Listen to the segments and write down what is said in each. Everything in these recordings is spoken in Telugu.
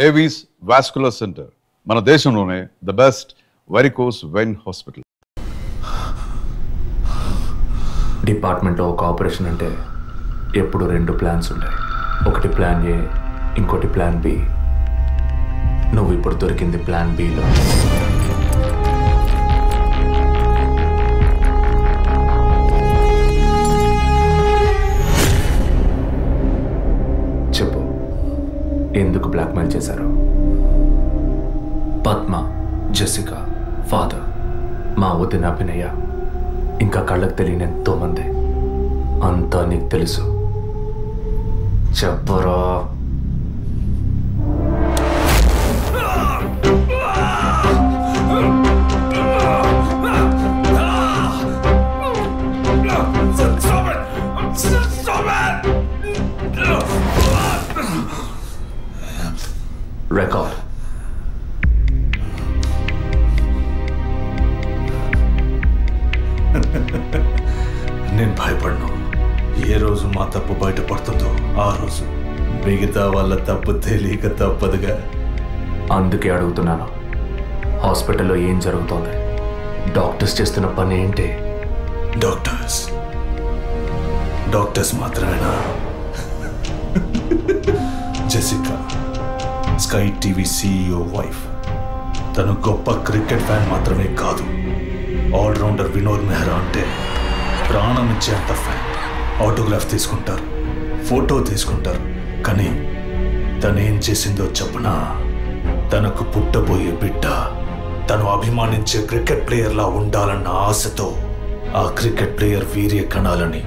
ఏవీస్ వాస్కులర్ సెంటర్ మన దేశంలోనే the best varicose vein hospital. డిపార్ట్మెంట్లో ఒక ఆపరేషన్ అంటే ఎప్పుడు 2 ప్లాన్స్ ఉంటాయి. ఒకటి ప్లాన్ ఏ, ఇంకోటి ప్లాన్ బి. నువ్వు ఇప్పుడు దొరికింది ప్లాన్ బిలో. చెప్పు, ఎందుకు బ్లాక్మెయిల్ చేశారు? పద్మ, జెసికా, ఫాదర్, మా వదిన అభినయ, ఇంకా కళ్ళకు తెలియని ఎంతో మంది. అంతా నీకు తెలుసు. చెప్పరా. రికార్డ్. నేను భయపడను. ఏ రోజు మా తప్పు బయటపడుతుందో ఆ రోజు మిగతా వాళ్ళ తప్పు తెలియక తప్పదుగా. అందుకే అడుగుతున్నాను, హాస్పిటల్లో ఏం జరుగుతోంది? డాక్టర్స్ చేస్తున్న పని ఏంటి? డాక్టర్స్ మాత్రమేనా? Jessica sky TV CEO wife. తను గొప్ప క్రికెట్ ఫ్యాన్ మాత్రమే కాదు, ఆల్రౌండర్ వినోద్ మెహ్రా అంటే ప్రాణం ఇచ్చేంత ఫ్యాన్. ఆటోగ్రాఫ్ తీసుకుంటారు, ఫోటో తీసుకుంటారు. కానీ తనేం చేసిందో చెప్పనా? తనకు పుట్టబోయే బిడ్డ తను అభిమానించే క్రికెట్ ప్లేయర్లా ఉండాలన్న ఆశతో ఆ క్రికెట్ ప్లేయర్ వీర్య కణాలని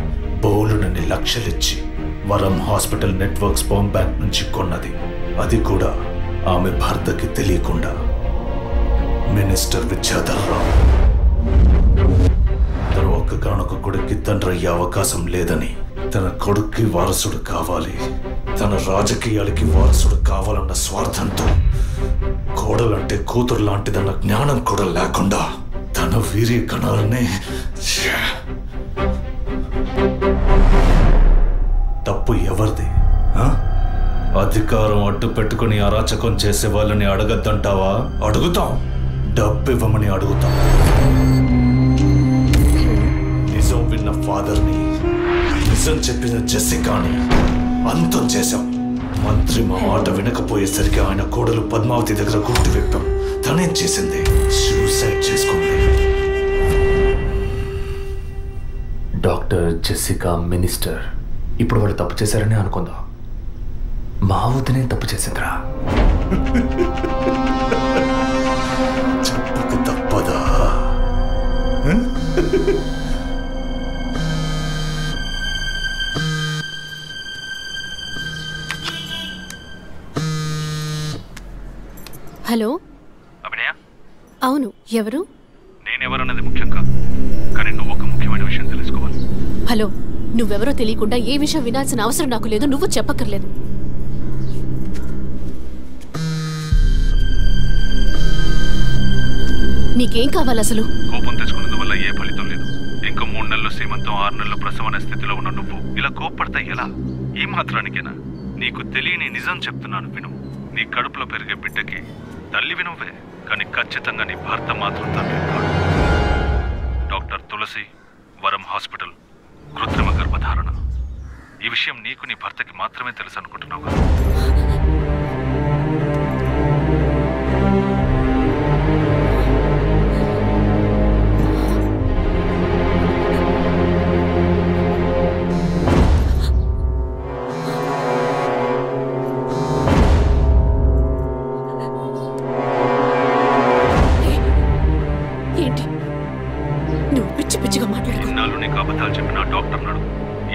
బౌలునని లక్షలిచ్చి వరం హాస్పిటల్ నెట్వర్క్ స్పర్మ్ బ్యాంక్ నుంచి కొన్నది. అది కూడా ఆమె భర్తకి తెలియకుండా. మినిస్టర్ విద్యాధర్ రావు తన ఒక్కగానొక్క కొడుక్కి తండ్రి అయ్యే అవకాశం లేదని, తన కొడుక్కి వారసుడు కావాలి, తన రాజకీయాలకి వారసుడు కావాలన్న స్వార్థంతో, కోడలంటే కూతురు లాంటిదన్న జ్ఞానం కూడా లేకుండా తన వీర్య కణాలనే. తప్పు ఎవరిది? అధికారం అడ్డు పెట్టుకుని అరాచకం చేసే వాళ్ళని అడగద్దంటావా? అడుగుతాం. డబ్బు ఇవ్వమని అడుగుతాం. నిజం విన్న ఫాదర్ని, నిజం చెప్పిన జెసికాని అంతం చేశాం. మంత్రి మా మాట వినకపోయేసరికి ఆయన కోడలు పద్మావతి దగ్గర గుర్తు విప్పాం. తనేం చేసింది? సూసైడ్ చేసుకుంది. డాక్టర్, జెసికా, మినిస్టర్, ఇప్పుడు వాళ్ళు తప్పు చేశారని అనుకుందాం. మా వదినే తప్పు చేసిందిరా. చెప్పక తప్పదా? హలో అభినయ. అవును, ఎవరు? నేనెవరన్నది ముఖ్యం కాదు, కానీ నువ్వు ఒక ముఖ్యమైన విషయం తెలుసుకోవాలి. హలో, నువ్వెవరో తెలియకుండా ఏ విషయం వినాల్సిన అవసరం నాకు లేదు. నువ్వు చెప్పక్కర్లేదు. నీకేం కావాలి అసలు? కోపం తెచ్చుకున్నందువల్ల ఏ ఫలితం లేదు. ఇంకో 3 నెలలు సీమంతం, 6 నెలలు ప్రసవం అనే స్థితిలో ఉన్న నువ్వు ఇలా కోప్పడతా ఎలా? ఈ మాత్రానికేనా? నీకు తెలియని నిజం చెప్తున్నాను, విను. నీ కడుపులో పెరిగే బిడ్డకి తల్లివి నువ్వే, కానీ ఖచ్చితంగా నీ భర్త మాత్రం తండ్రి కాడు. డాక్టర్ తులసి, వరం హాస్పిటల్, కృత్రిమ గర్భధారణ. ఈ విషయం నీకు నీ భర్తకి మాత్రమే తెలుసు అనుకుంటున్నావు కదా? అబద్ధాలు చెప్పిన డాక్టర్ నడు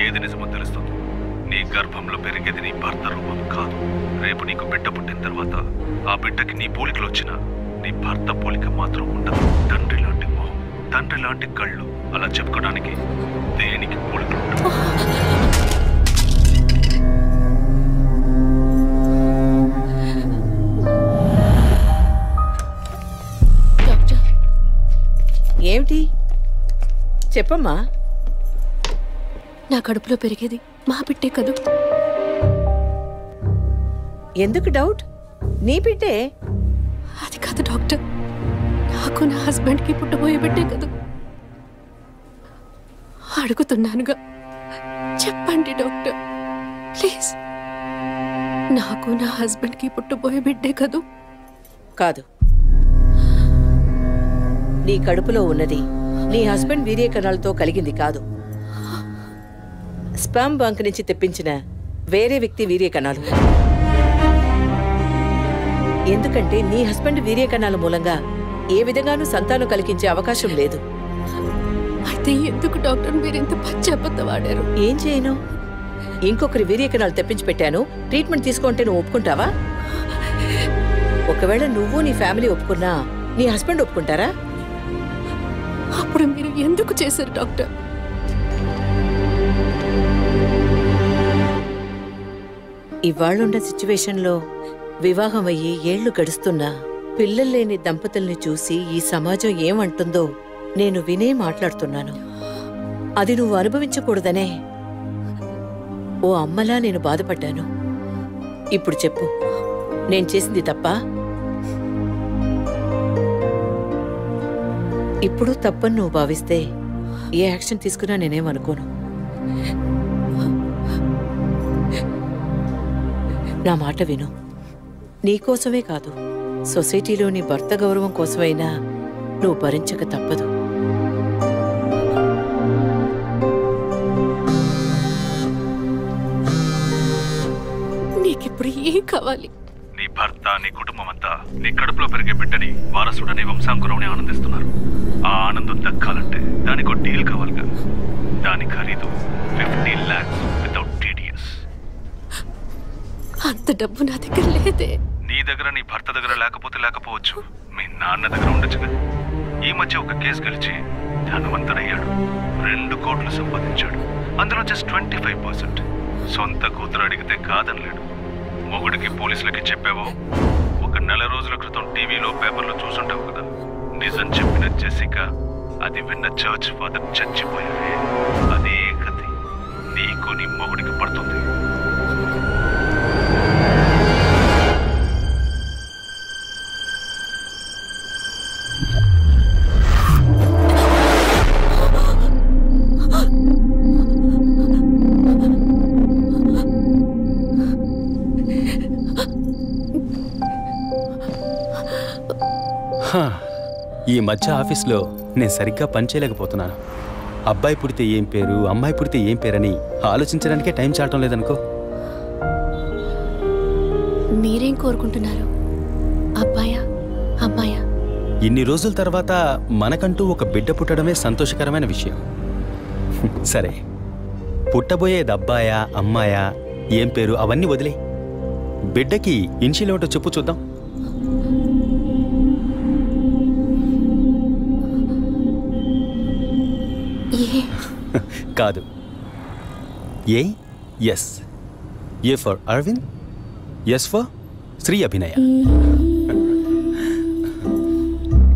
ఏది నిజమో తెలుస్తుంది. నీ గర్భంలో పెరిగేది నీ భర్త రూపం కాదు. రేపు నీకు బిడ్డ పుట్టిన తర్వాత ఆ బిడ్డకి నీ పోలికలు వచ్చినా నీ భర్త పోలిక మాత్రం ఉండదు. తండ్రి లాంటి మొహం, తండ్రి లాంటి కళ్ళు, అలా చెప్పుకోవడానికి దేనికి పోలికలు ఉండవు. ఏమిటి చెప్పమ్మా? నా కడుపులో పెరిగేది మా బిడ్డే కదూ. ఎందుకు డౌట్? నీ బిడ్డే. అది కాదు డాక్టర్, నాకు నా హస్బెండ్కి పుట్టబోయే బిడ్డే కదా. అడుగుతున్నానుగా, చెప్పండి డాక్టర్ ప్లీజ్. నాకు నా హస్బెండ్కి పుట్టబోయే బిడ్డే కదూ? కాదు, నీ కడుపులో ఉన్నది నీ హస్బెండ్ వీర్య కణాలతో కలిగింది కాదు. స్పామ్ బంక్ నుంచి తెప్పించిన వేరే వ్యక్తి వీర్య కణాలు. ఎందుకంటే నీ హస్బెండ్ వీర్య కణాల మూలంగా ఏ విధంగానూ సంతానం కలిగించే అవకాశం లేదు. అయితే ఎందుకు డాక్టర్ మీరు ఇంత పచ్చి అబద్ధం ఆడారు? ఏం చేయను, ఇంకొకరి వీర్య కణాలు తెప్పించి పెట్టాను. ట్రీట్మెంట్ తీసుకుంటే నువ్వు ఒప్పుకుంటావా? ఒకవేళ నువ్వు నీ ఫ్యామిలీ ఒప్పుకున్నా నీ హస్బెండ్ ఒప్పుకుంటారా? అప్పుడు మీరు ఎందుకు చేశారు డాక్టర్? ఇవాళ్ళున్న సిచ్యువేషన్లో వివాహం అయ్యి ఏళ్లు గడుస్తున్నా పిల్లలు లేని దంపతుల్ని చూసి ఈ సమాజం ఏమంటుందో నేను వినే మాట్లాడుతున్నాను. అది నువ్వు అనుభవించకూడదనే ఓ అమ్మలా నేను బాధపడ్డాను. ఇప్పుడు చెప్పు, నేను చేసింది తప్పా? ఇప్పుడు తప్పని నువ్వు భావిస్తే ఏ యాక్షన్ తీసుకున్నా నేనేమనుకోను. నా మాట విను. నీకోసమే కాదు, సొసైటీలోని భర్త గౌరవం కోసమైనా నువ్వు భరించక తప్పదు. నీకిప్పుడు ఏం కావాలి? నీ భర్త, నీ కుటుంబం అంతా నీ కడుపులో పెరిగే బిడ్డని వారసుడని వంశాంకురమని ఆనందిస్తున్నారు. ఆ ఆనందం దక్కాలంటే దానికి ఒక డీల్ కావాలిగా. దాని ఖరీదు 50 lakhs వితౌట్ టీడీఎస్. అంత డబ్బు నా దగ్గర లేదే. నీ దగ్గర, నీ భర్త దగ్గర లేకపోవచ్చు, మీ నాన్న దగ్గర ఉండొచ్చుగా. ఈ మధ్య ఒక కేసు గెలిచి ధనవంతుడయ్యాడు. 2 కోట్లు సంపాదించాడు. అందులో జస్ట్ 25%. సొంత కూతురు అడిగితే కాదనలేడు. మొగుడికి పోలీసులకి చెప్పావో, ఒక నెల రోజుల క్రితం టీవీలో పేపర్లో చూసుంటావు కదా. నిజం చెప్పిన జెసికా, అది విన్న చర్చ్ ఫాదర్ చచ్చిపోయారే. అదే కథ నీకు నీ మొగుడికి పడుతుంది. ఈ మధ్య ఆఫీస్లో నేను సరిగ్గా పనిచేయలేకపోతున్నాను. అబ్బాయి పుడితే ఏం పేరు, అమ్మాయి పుడితే ఏం పేరని ఆలోచించడానికే టైం చాలటం లేదనుకో. మీరేం కోరుకుంటున్నారు? అబ్బాయా అమ్మాయా? ఇన్ని రోజుల తర్వాత మనకంటూ ఒక బిడ్డ పుట్టడమే సంతోషకరమైన విషయం. సరే, పుట్టబోయేది అబ్బాయా అమ్మాయా, ఏం పేరు అవన్నీ వదిలే. బిడ్డకి ఇన్షియల్ ఏమిటో చెప్పు చూద్దాం. కాదు, A S. A for Aravind, S for Shri Abhinaya.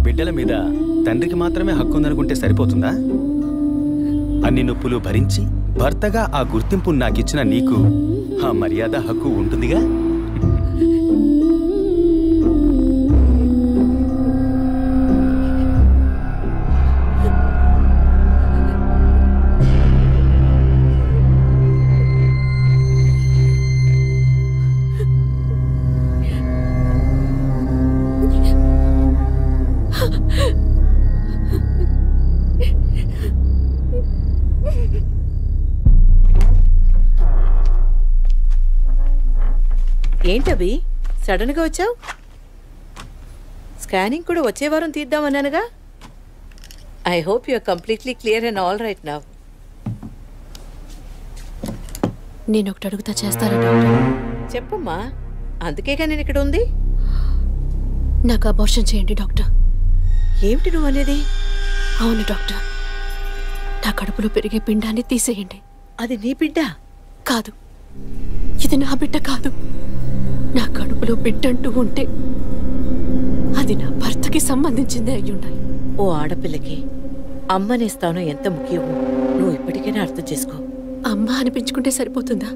బిడ్డల మీద తండ్రికి మాత్రమే హక్కు ఉందనుకుంటే సరిపోతుందా? అన్ని నొప్పులు భరించి భర్తగా ఆ గుర్తింపు నాకిచ్చిన నీకు ఆ మర్యాద హక్కు ఉంటుందిగా. ఏంటవి సడన్ గా వచ్చావు? స్కానింగ్ కూడా వచ్చే వారం తీద్దామన్నానుగా. I hope you are completely clear and all right now. నేను ఒకటి అడుగుతా, చేస్తారా డాక్టర్? చెప్పమ్మా, అందుకేగా నేను ఇక్కడ ఉంది. నాకు అబార్షన్ చేయండి డాక్టర్. ఏమిటి నువ్వు అనేది? అవును డాక్టర్, నా కడుపులో పెరిగే పిండాన్ని తీసేయండి. అది నీ బిడ్డ కాదు, ఇది నా బిడ్డ కాదు. నా కడుపులో బిడ్డంటూ ఉంటే అది నా భర్తకి సంబంధించిందే అయి ఉండాలి. ఓ ఆడపిల్లకి అమ్మనే స్థానం ఎంత ముఖ్యమో నువ్వు ఇప్పటికైనా అర్థం చేసుకో. అమ్మ అనిపించుకుంటే సరిపోతుందా?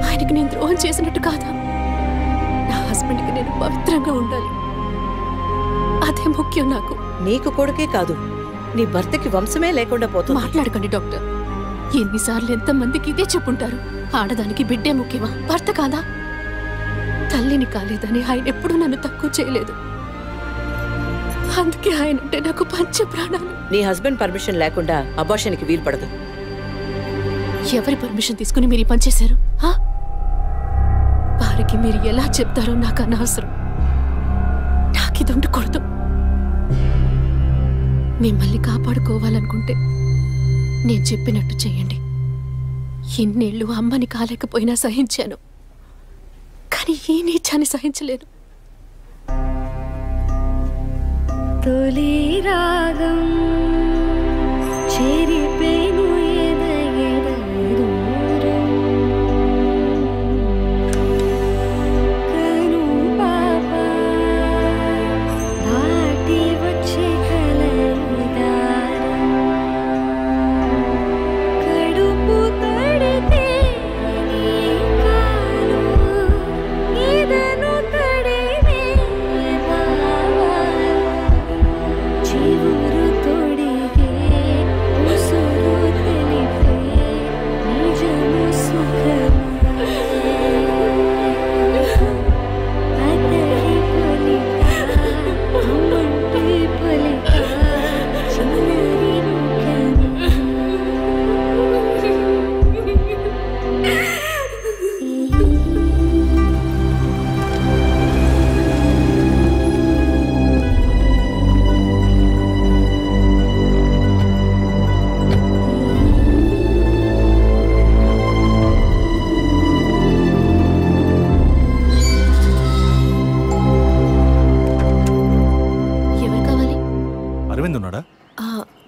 ఆయనకి నేను ద్రోహం చేసినట్టు కాదా? నా పవిత్రంగా ఉండాలి. అదే ముఖ్యం నాకు. నీకు కొడుకే కాదు, నీ భర్తకి వంశమే లేకుండా పోతుంది. మాట్లాడకండి డాక్టర్. ఎన్నిసార్లు ఎంతమందికి ఇదే చెప్పుంటారు. ఆడదానికి బిడ్డే ముఖ్యమా, భర్త కాదా? తల్లిని కాలేదని ఆయన ఎప్పుడూ నన్ను తక్కువ చేయలేదు. అందుకే ఆయన అంటే నాకు పంచ ప్రాణాలు. నీ హస్బెండ్ పర్మిషన్ లేకుండా అబార్షన్కి వీలు పడదు. ఎవరి పర్మిషన్ తీసుకుని మీరు ఈ పని చేశారు? వారికి మీరు ఎలా చెప్తారో నాకు అనవసరం. నాకిది ఉండకూడదు. మిమ్మల్ని కాపాడుకోవాలనుకుంటే నేను చెప్పినట్టు చెయ్యండి. ఇన్నేళ్ళు అమ్మని కాలేకపోయినా సహించాను, కానీ ఈ నీచాన్ని సహించలేను. తొలి రాగం చెరిపేను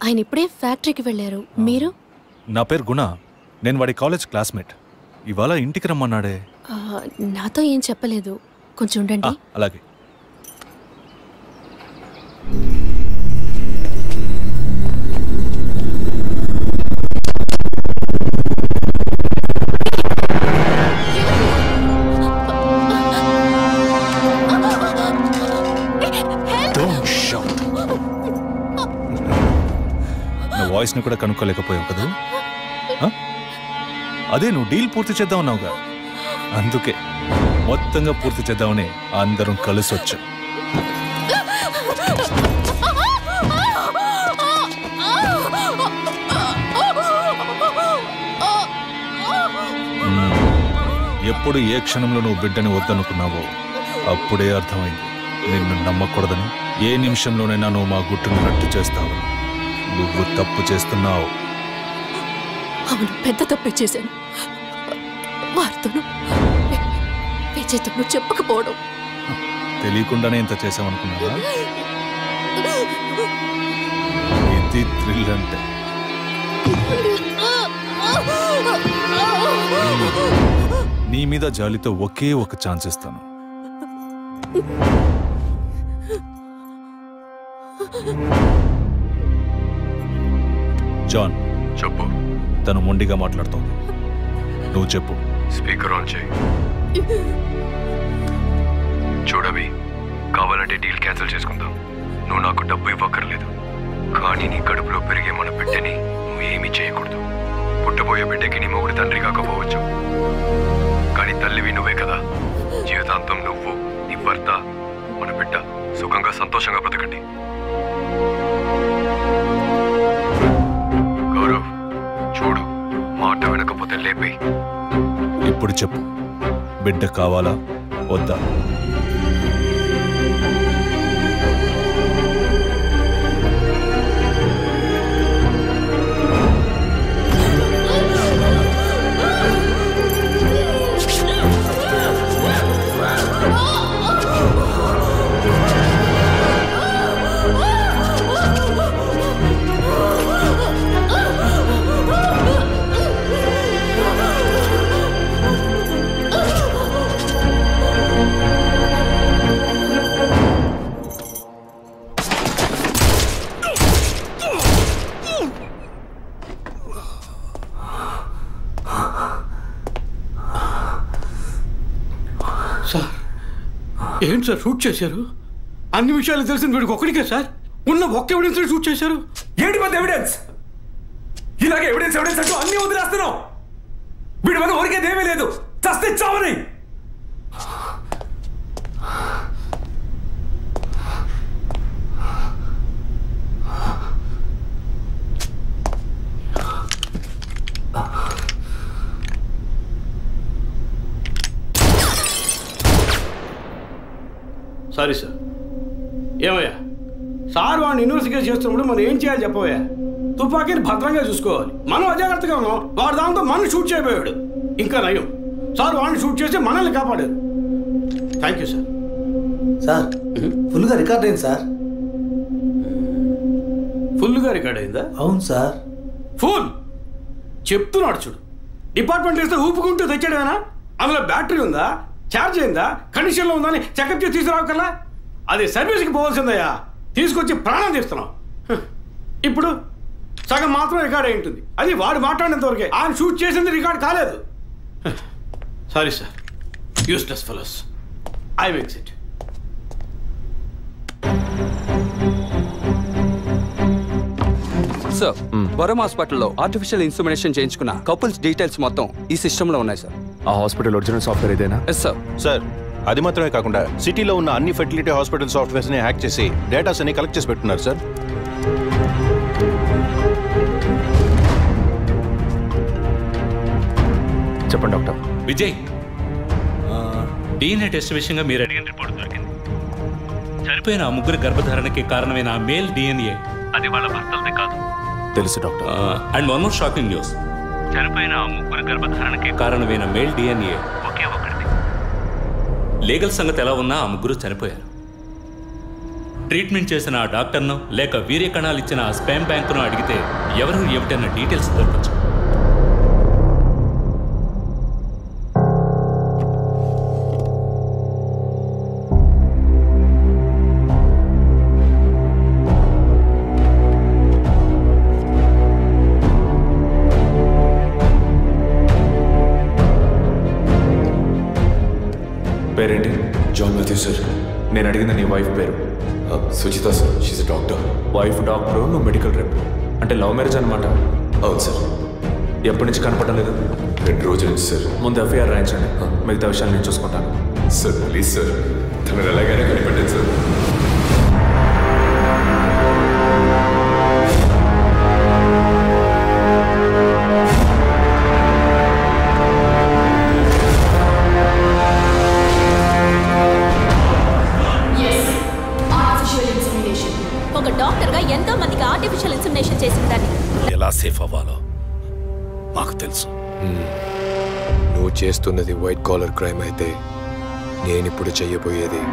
ఆయన ఇప్పుడే ఫ్యాక్టరీకి వెళ్ళారు. మీరు? నా పేరు గుణ. నేను వాడి కాలేజ్ క్లాస్మేట్. ఇవాళ ఇంటికి రమ్మన్నాడే. నాతో ఏం చెప్పలేదు. కొంచెం ఉండండి. అలాగే. వాయిస్ ని కూడా కనుక్కోలేకపోయావు కదా. అదే నువ్వు డీల్ పూర్తి చేద్దామన్నావుగా, అందుకే మొత్తంగా పూర్తి చేద్దామని అందరం కలిసి వచ్చాం. ఎప్పుడు ఏ క్షణంలో నువ్వు బిడ్డని వద్దనుకున్నావో అప్పుడే అర్థమైంది నిన్ను నమ్మకూడదని. ఏ నిమిషంలోనైనా నువ్వు మా గుట్టును రట్టు చేస్తావని. నువ్వు తప్పు చేస్తున్నావు. అవును, పెద్ద తప్పే చేశాను. వారితోనూ విజయ్తోనూ చెప్పకపోవడం. తెలియకుండానే ఇంత చేసామనుకున్నావా? ఇది థ్రిల్ అంటే. నీ మీద జాలితో ఒకే ఒక ఛాన్స్ ఇస్తాను. జాన్ చెప్పు. తను మొండిగా మాట్లాడుతోంది. నువ్వు చెప్పు. స్పీకర్ ఆన్ చేయి. చూడవి, కావాలంటే డీల్ క్యాన్సిల్ చేసుకుందాం. నువ్వు నాకు డబ్బు ఇవ్వక్కర్లేదు, కానీ నీ కడుపులో పెరిగే మన బిడ్డని నువ్వు ఏమీ చేయకూడదు. పుట్టబోయే బిడ్డకి నీ మొగుడు తండ్రి కాకపోవచ్చు, కానీ తల్లివి నువ్వే కదా. జీవితాంతం నువ్వు, నీ భర్త, మన బిడ్డ సుఖంగా సంతోషంగా బ్రతకండి. గౌరవ్, చూడు, మాట వినకపోతే లేపే. ఇప్పుడు చెప్పు, బిడ్డ కావాలా వద్దా? ఏంటి సార్ షూట్ చేశారు? అన్ని విషయాలు తెలిసిన వీడికి ఒక్కడికే సార్ ఉన్న ఒక్క ఎవిడెన్స్ షూట్ చేశారు. ఏంటి పెద్ద ఎవిడెన్స్? ఇలాగే ఎవిడెన్స్ అంటూ అన్ని వదిలేస్తున్నావు. వీడి వల్ల ఊరికేదేమీ లేదు, చస్తే చావని. Sorry sir. ఏమయ్యా సార్ వాడిని ఇన్వెస్టిగేట్ చేస్తున్నప్పుడు మనం ఏం చేయాలి చెప్పవయ్యా? తుపాకీని భద్రంగా చూసుకోవాలి. మనం అజాగ్రత్తగా ఉన్నాం, వాడు దాంతో మనం షూట్ చేయబోయాడు. ఇంకా నయం సార్ వాడిని షూట్ చేసి మనల్ని కాపాడారు. Thank you sir. సార్ ఫుల్గా రికార్డ్ అయింది సార్. ఫుల్గా రికార్డ్ అయిందా? అవును సార్. ఫుల్ చెప్తున్నాడు చూడు. డిపార్ట్మెంట్ వేస్తే ఊపుకుంటూ తెచ్చాడేనా? అందులో బ్యాటరీ ఉందా, ఛార్జ్ అయిందా, కండిషన్లో ఉందా అని చెకప్ చేసి తీసుకురావు కల్లా అది సర్వీస్కి పోవాల్సిందయ్యా. తీసుకొచ్చి ప్రాణం తీస్తున్నాం. ఇప్పుడు సగం మాత్రం రికార్డ్ అయి ఉంటుంది. అది వాడు మాట్లాడినంత వరకే. ఆయన షూట్ చేసింది రికార్డ్ కాలేదు. Sorry sir. Useless fellows. I makes it. Sir వరం హాస్పిటల్లో ఆర్టిఫిషియల్ ఇన్సెమినేషన్ చేయించుకున్న కపుల్స్ డీటెయిల్స్ మొత్తం ఈ సిస్టంలో ఉన్నాయి సార్. ఆ హాస్పిటల్ ఒరిజినల్ సాఫ్ట్వేర్ ఇదేనా? Yes sir. సార్ అది మాత్రమే కాకుండా సిటీలో ఉన్న అన్ని ఫెర్టిలిటీ హాస్పిటల్ సాఫ్ట్వేర్స్ని హ్యాక్ చేసి డేటాస్ అన్ని కలెక్ట్ చేసి పెట్టున్నారు సార్. చెప్పండి డాక్టర్. విజయ్, DNA టెస్ట్ విషయంగా మీరు అడిగిన రిపోర్ట్ దొరికింది. చనిపోయిన ఆ ముగ్గురు గర్భధారణకి కారణమైన ఆ మేల్ DNA అది వాళ్ళ భర్తలదే కాదు. తెలుసు doctor. And one more shocking news. చనిపోయిన ఆ ముగ్గురు గర్భధారణకి కారణమైన మేల్ DNA ఒకే ఒక్కడిది. లీగల్ సంగతి ఎలా ఉన్నా ఆ ముగ్గురు చనిపోయారు. ట్రీట్మెంట్ చేసిన ఆ డాక్టర్ను లేక వీర్య కణాలు ఇచ్చిన ఆ స్పామ్ బ్యాంకును అడిగితే ఎవరు ఏమిటన్న డీటెయిల్స్ దొరకచ్చు. పేరేంటి? John Matthew sir. నేను అడిగిన నీ వైఫ్ పేరు? Suchitha sir. She's doctor. Wife doctor, నువ్వు మెడికల్ రేపు. అంటే లవ్ మ్యారేజ్ అనమాట? అవును సార్. ఎప్పటి నుంచి కనపడడం లేదు? 2 రోజుల నుంచి సార్. ముందు ఎఫ్ఐఆర్ రాయించండి, మిగతా విషయాలు నేను చూసుకుంటాను. సార్ ప్లీజ్ సార్, తను ఎలాగైనా కనిపెట్టండి సార్. ఒక డాక్టర్గా ఎంతో మందికి ఆర్టిఫిషియల్ ఇన్సెమినేషన్ చేసిందని ఎలా సేఫ్ అవ్వాలో మాకు తెలుసు. నువ్వు చేస్తున్నది వైట్ కాలర్ క్రైమ్ అయితే నేనిప్పుడు చెయ్యబోయేది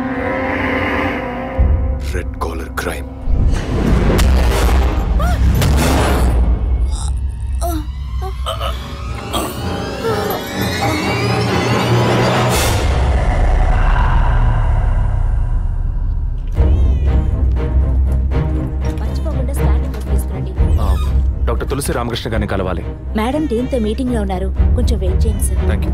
రెడ్ కాలర్ క్రైమ్. డాక్టర్ తులసి రామకృష్ణ గారిని కలవాలి. మేడం దీంతో మీటింగ్ లో ఉన్నారు, కొంచెం వెయిట్ చేయండి సార్. Thank you.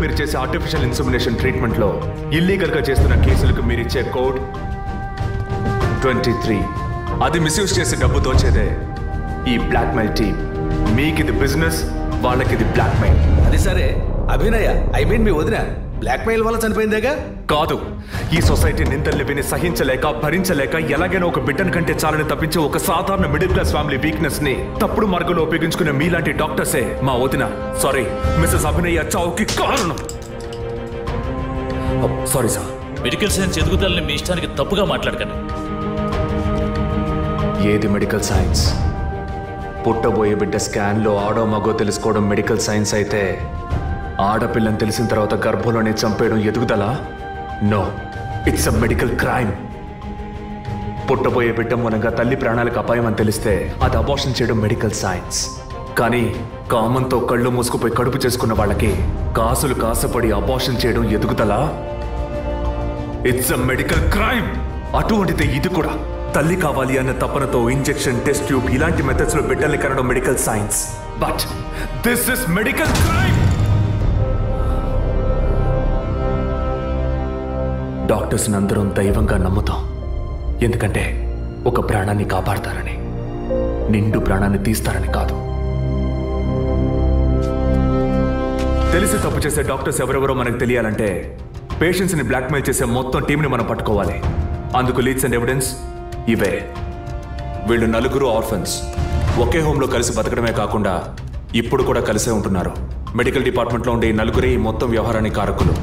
మీరు చేసే ఆర్టిఫిషియల్ ఇన్సెమినేషన్ ట్రీట్మెంట్లో ఇల్లీగల్గా చేస్తున్న కేసులకు మీరు ఇచ్చే కోడ్ 23. అది మిస్యూజ్ చేసి డబ్బు దోచేదే ఈ బ్లాక్మెయిల్ టీమ్. మీకు ఇది బిజినెస్, వాళ్ళకి ఇది బ్లాక్మెయిల్. అది సరే అభినయ, ఐ మీన్ మీ వదిన బ్లాక్మెయిల్ వల్ల చనిపోయిందేగా? కాదు, ఈ సొసైటీ నిందల్ని విని సహించలేక భరించలేక ఎలాగైనా ఒక బిడ్డను కంటే చాలని తప్పించి ఒక సాధారణ మిడిల్ క్లాస్ ఫ్యామిలీ వీక్నెస్ ని తప్పుడు మార్గంలో ఉపయోగించుకునే మీలాంటి డాక్టర్సే మా వదిన సారీ మిస్సెస్ అభినయ చావుకి కారణం. Sorry sir. మెడికల్ సైన్స్ ఎదుగుదలని మీ ఇష్టానికి తప్పుగా మాట్లాడకండి. ఏది మెడికల్ సైన్స్? పుట్టబోయే బిడ్డ స్కాన్లో ఆడో మగో తెలుసుకోవడం మెడికల్ సైన్స్ అయితే ఆడపిల్లని తెలిసిన తర్వాత గర్భంలోనే చంపేయడం ఎదుగుదల? No, it's a medical crime. పుట్టబోయే బిడ్డ మూలంగా తల్లి ప్రాణాలకు అపాయం అని తెలిస్తే అది అబార్షన్ చేయడం మెడికల్ సైన్స్. కానీ కామంతో కళ్ళు మూసుకుపోయి కడుపు చేసుకున్న వాళ్ళకి కాసులు కాసపడి అబార్షన్ చేయడం ఎదుగుదల? It's a medical crime. అటువంటిదే ఇది కూడా. తల్లి కావాలి అన్న తపనతో ఇంజెక్షన్, టెస్ట్ ట్యూబ్ ఇలాంటి మెథడ్స్ లో బిడ్డల్ని కనడం medical science. But this is medical crime. డాక్టర్స్ని అందరం దైవంగా నమ్ముతాం. ఎందుకంటే ఒక ప్రాణాన్ని కాపాడతారని, నిండు ప్రాణాన్ని తీస్తారని కాదు. తెలిసి తప్పు చేసే డాక్టర్స్ ఎవరెవరో మనకు తెలియాలంటే పేషెంట్స్ని బ్లాక్మెయిల్ చేసే మొత్తం టీంని మనం పట్టుకోవాలి. అందుకు లీడ్స్ అండ్ ఎవిడెన్స్ ఇవే. వీళ్ళు నలుగురు ఆర్ఫన్స్. ఒకే హోమ్లో కలిసి బతకడమే కాకుండా ఇప్పుడు కూడా కలిసే ఉంటున్నారు. మెడికల్ డిపార్ట్మెంట్లో ఉండే ఈ నలుగురే ఈ మొత్తం వ్యవహారానికి కారకులు.